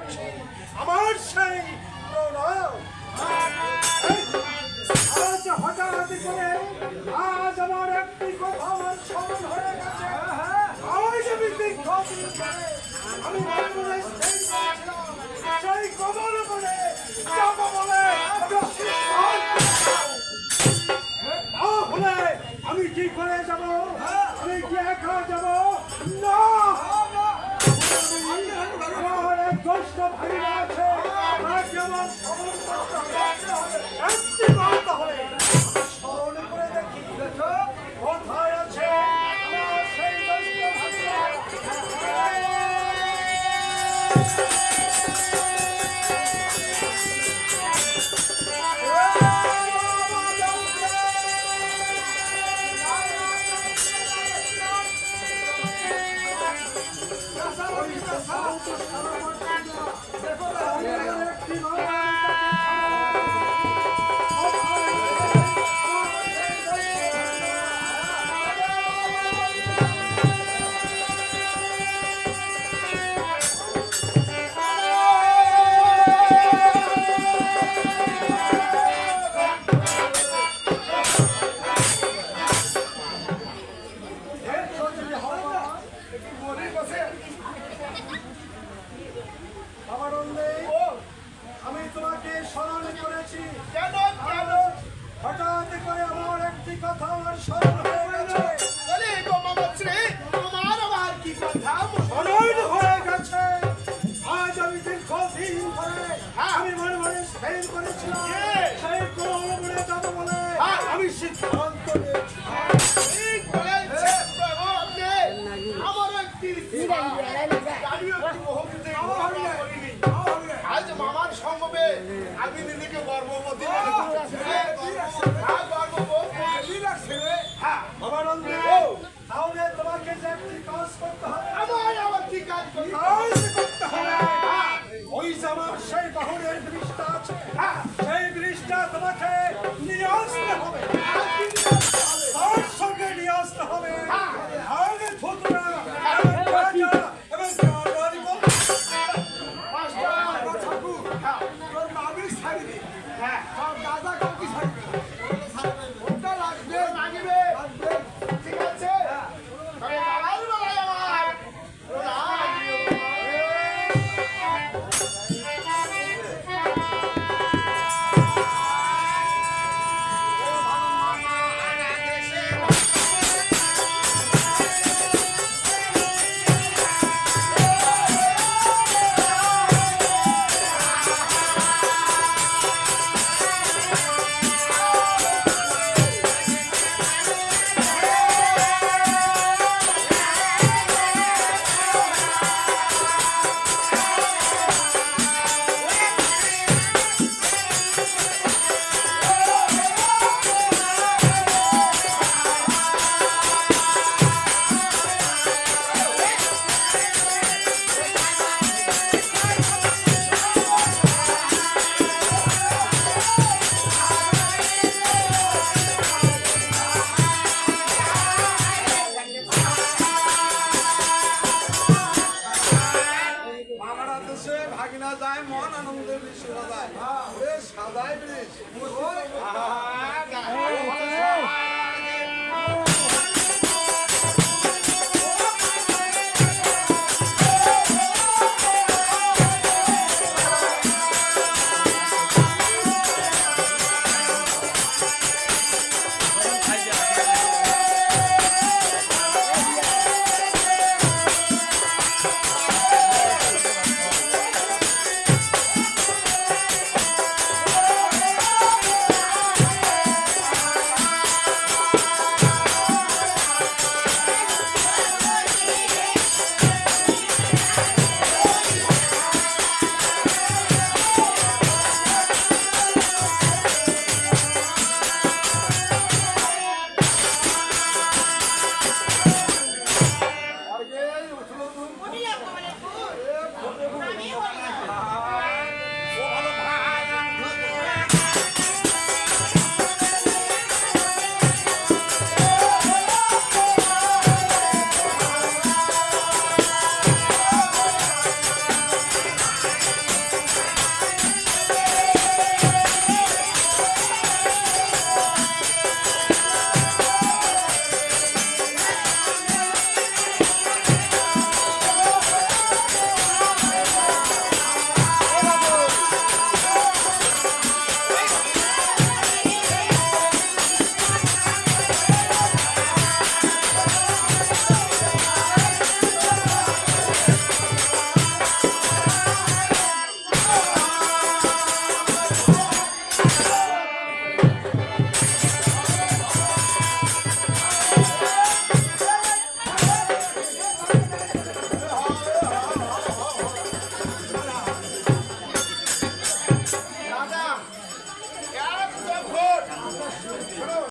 করছি আমার সেই প্রণয়। আজ হঠাৎ করে আজ আমার একটি কথা আমার স্মরণ হয়ে গেছে। আজ আমি দীর্ঘদিন ধরে আমি মনে মনে স্থির করেছিলাম সেই কমল বলে যাব বলে তাহলে আমি কি করে যাব? আমি কি একা যাব? না, আমার এক জ্যেষ্ঠ ভাইরা আছে, তাকে আমার স্মরণ করতে হবে। একটি কথা হলে স্মরণ করে দেখি কোথায় আছে আমার সেই জ্যেষ্ঠ ভাইরা। আমি তোমাকে স্মরণ করেছি কেন? হঠাৎ করে আমার একটি কথা আমার স্মরণ হয়ে গেছে। আমার কি কথা স্মরণ হয়ে গেছে? আজ আমি দীর্ঘদিন ধরে আমি মনে মনে স্থির করেছিলাম সেই কোমরে যাব বলে আমি সিদ্ধান্ত নিয়েছি। আজ মামার সঙ্গে আমি নিজেকে গর্ভবতী তাহলে তোমাকে যে একটি কাজ করতে হবে। আমার কি কাজ করতে হবে? ওই যে আমার সেই বাহুরের ব্রিজটা আছে, সেই ব্রিজটা তোমাকে নিয়ে আসতে হবে, তার সঙ্গে নিয়ে আসতে হবে। আগে থুতরা এবং কাটারি বল তোর মামির শাড়ি সব দাদা কাউকে শাড়ি ওটা লাগবে মাগিবে। ঠিক আছে ভাগিনা যায় মন আনন্দের বিষয় যায় সাদাই ব্রিজ